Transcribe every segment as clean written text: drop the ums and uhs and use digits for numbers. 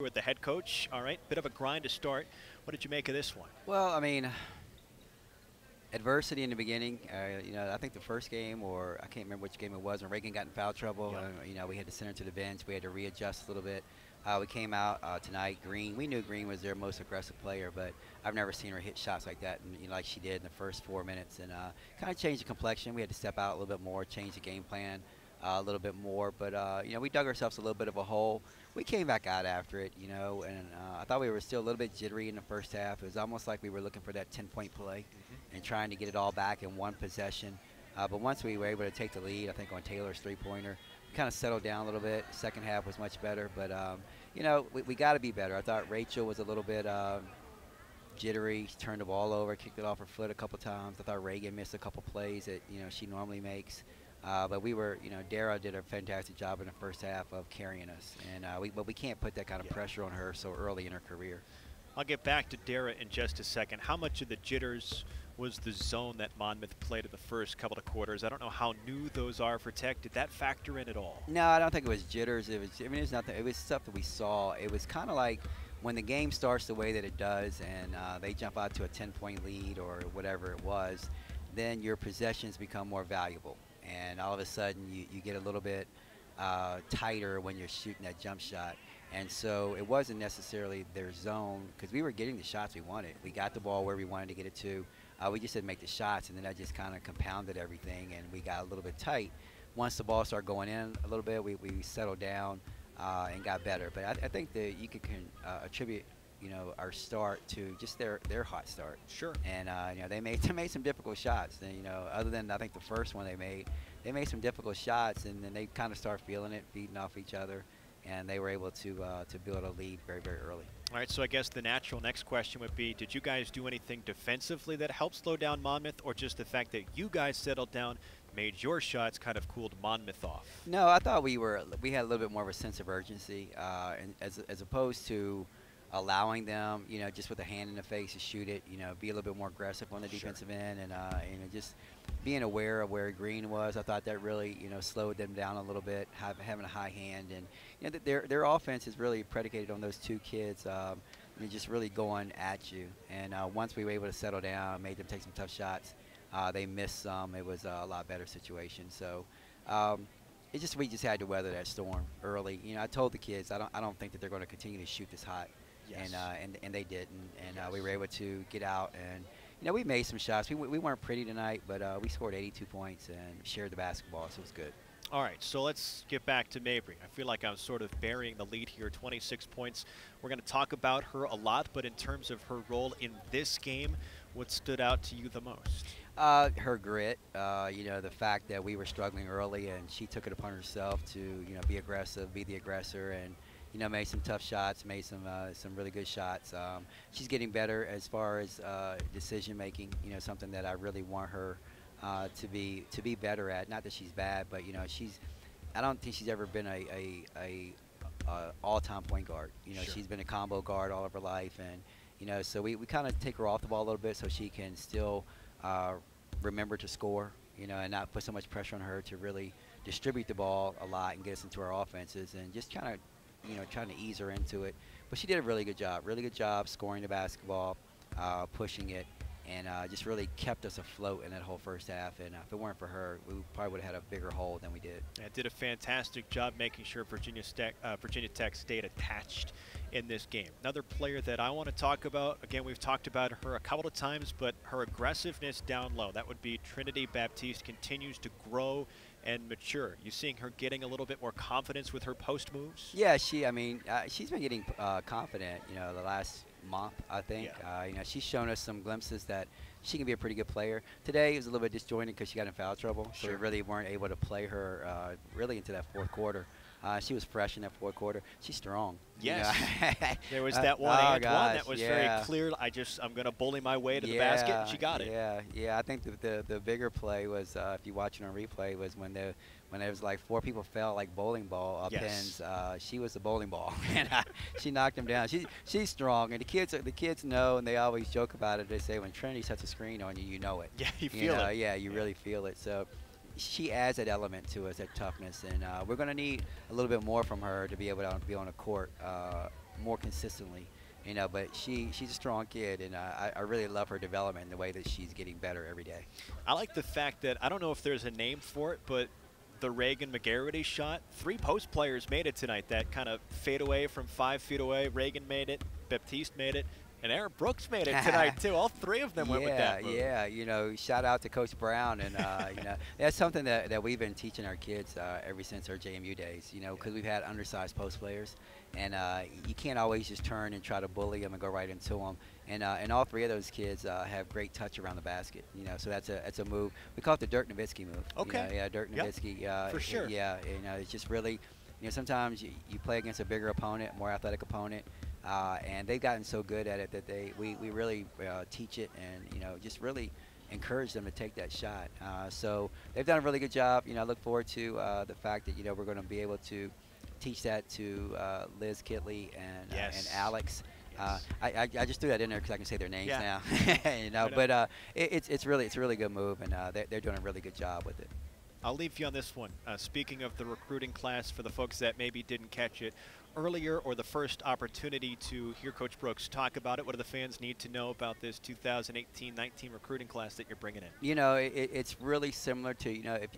with the head coach. All right, bit of a grind to start. What did you make of this one? Well, I mean, adversity in the beginning. I think the first game, or I can't remember which game it was, when Reagan got in foul trouble. Yep. We had to send her to the bench. We had to readjust a little bit. We came out tonight. Green. We knew Green was their most aggressive player, but I've never seen her hit shots like that, and like she did in the first 4 minutes, and kind of changed the complexion. We had to step out a little bit more, change the game plan a little bit more, but we dug ourselves a little bit of a hole. We came back out after it, and I thought we were still a little bit jittery in the first half. It was almost like we were looking for that 10-point play and trying to get it all back in one possession. But once we were able to take the lead, I think on Taylor's three-pointer, we kind of settled down a little bit. Second half was much better, but we got to be better. I thought Rachel was a little bit jittery. She turned the ball over, kicked it off her foot a couple times. I thought Reagan missed a couple plays that she normally makes. But Dara did a fantastic job in the first half of carrying us, and but we can't put that kind of pressure on her so early in her career. I'll get back to Dara in just a second. How much of the jitters was the zone that Monmouth played in the first couple of quarters? I don't know how new those are for Tech. Did that factor in at all? No, I don't think it was jitters. It was nothing. It was stuff that we saw. It was kind of like when the game starts the way that it does, and they jump out to a 10-point lead or whatever it was, then your possessions become more valuable. And all of a sudden, you get a little bit tighter when you're shooting that jump shot. And so it wasn't necessarily their zone, because we were getting the shots we wanted. We got the ball where we wanted to get it to. We just didn't make the shots, and then that just kind of compounded everything, and we got a little bit tight. Once the ball started going in a little bit, we settled down and got better. But I think that you could attribute our start to just their hot start. Sure. And they made some difficult shots. And other than I think the first one they made some difficult shots, and then they kind of start feeling it, feeding off each other, and they were able to build a lead very, very early. All right, so I guess the natural next question would be, did you guys do anything defensively that helped slow down Monmouth, or just the fact that you guys settled down, made your shots kind of cooled Monmouth off? No, I thought we had a little bit more of a sense of urgency, and as opposed to allowing them, just with a hand in the face to shoot it, be a little bit more aggressive on the defensive end, and just being aware of where Green was. I thought that really, slowed them down a little bit, having a high hand, and their offense is really predicated on those two kids, just really going at you. And once we were able to settle down, made them take some tough shots, they missed some. It was a lot better situation. So. We just had to weather that storm early. I told the kids I don't think that they're going to continue to shoot this hot. Yes. And they didn't, and we were able to get out, and we made some shots. We weren't pretty tonight, but we scored 82 points and shared the basketball, so it was good. All right, so let's get back to Mabry. I feel like I'm sort of burying the lead here, 26 points. We're going to talk about her a lot, but in terms of her role in this game, what stood out to you the most? Her grit, the fact that we were struggling early, and she took it upon herself to, be aggressive, be the aggressor, and made some tough shots, made some really good shots. She's getting better as far as decision making. Something that I really want her to be better at. Not that she's bad, but I don't think she's ever been a all-time point guard. Sure. She's been a combo guard all of her life, and so we kind of take her off the ball a little bit so she can still remember to score. And not put so much pressure on her to really distribute the ball a lot and get us into our offenses, and just kind of trying to ease her into it. But she did a really good job scoring the basketball, pushing it, and just really kept us afloat in that whole first half. And if it weren't for her, we probably would have had a bigger hole than we did. Yeah, did a fantastic job making sure Virginia Tech stayed attached in this game. Another player that I want to talk about, again, we've talked about her a couple of times, but her aggressiveness down low, that would be Trinity Baptiste, continues to grow and mature. You seeing her getting a little bit more confidence with her post moves? Yeah, she's been getting confident, the last month, I think. Yeah. She's shown us some glimpses that she can be a pretty good player. Today it was a little bit disjointed because she got in foul trouble, so we really weren't able to play her really into that fourth quarter. She was fresh in that fourth quarter. She's strong. Yes. There was that one and one that was very clear. I'm going to bully my way to the basket, and she got it. Yeah. I think the bigger play was, if you watch it on replay, was when there was like four people fell like bowling ball pins. She was the bowling ball, and she knocked them down. She's strong, and the kids know, and they always joke about it. They say when Trinity sets a screen on you, you know it. Yeah, you feel it. Yeah, you really feel it. So she adds that element to us, that toughness, and we're going to need a little bit more from her to be able to be on the court more consistently. But she's a strong kid, and I really love her development and the way that she's getting better every day. I like the fact that I don't know if there's a name for it, but the Reagan McGarity shot, 3 post players made it tonight. That kind of fade away from 5 feet away. Reagan made it, Baptiste made it, and Aaron Brooks made it tonight too. All 3 of them went with that move. Yeah. Shout out to Coach Brown, and that's something that we've been teaching our kids ever since our JMU days. Because we've had undersized post players, and you can't always just turn and try to bully them and go right into them. And all 3 of those kids have great touch around the basket. So that's a move. We call it the Dirk Nowitzki move. Okay. Yeah, Dirk Nowitzki. For sure. Yeah, it's just really, sometimes you play against a bigger opponent, more athletic opponent. And they've gotten so good at it that we really teach it and just really encourage them to take that shot. So they've done a really good job. I look forward to the fact that we're going to be able to teach that to Liz Kitley and Alex. Yes. I just threw that in there because I can say their names Yeah. now. But it's really a really good move, and they're doing a really good job with it. I'll leave you on this one. Speaking of the recruiting class, for the folks that maybe didn't catch it earlier or the first opportunity to hear Coach Brooks talk about it, what do the fans need to know about this 2018-19 recruiting class that you're bringing in? It's really similar to,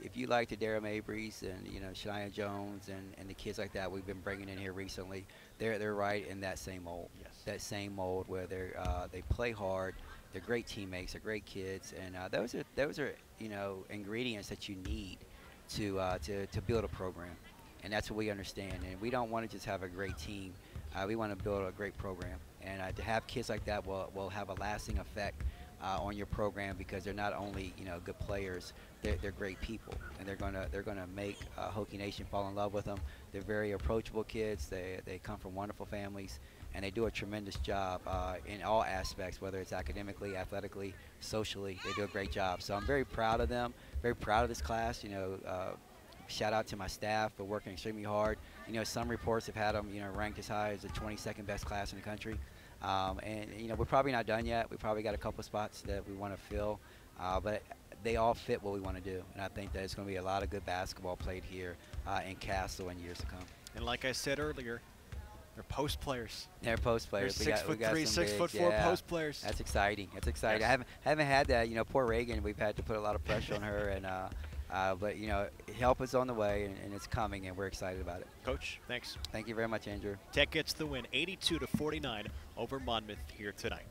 if you like the Dara Mabrys and, Shania Jones and the kids like that we've been bringing in here recently, they're right in that same mold. Yes. That same mold where they play hard, they're great teammates, they're great kids, and those are ingredients that you need to build a program. And that's what we understand. And we don't want to just have a great team. We want to build a great program. And to have kids like that will have a lasting effect on your program, because they're not only good players, they're great people, and they're gonna make Hokie Nation fall in love with them. They're very approachable kids. They come from wonderful families, and they do a tremendous job in all aspects, whether it's academically, athletically, socially. They do a great job. So I'm very proud of them. Very proud of this class. Shout out to my staff for working extremely hard. Some reports have had them, ranked as high as the 22nd best class in the country. And we're probably not done yet. We probably got a couple spots that we want to fill, but they all fit what we want to do. And I think that it's going to be a lot of good basketball played here in Castle in years to come. And like I said earlier, they're post players. They're post players. They're 6'3", 6'4" post players. That's exciting. That's exciting. Yes. I haven't had that. Poor Reagan. We've had to put a lot of pressure on her, and but help is on the way, and it's coming, and we're excited about it. Coach, thanks. Thank you very much, Andrew. Tech gets the win, 82-49 over Monmouth here tonight.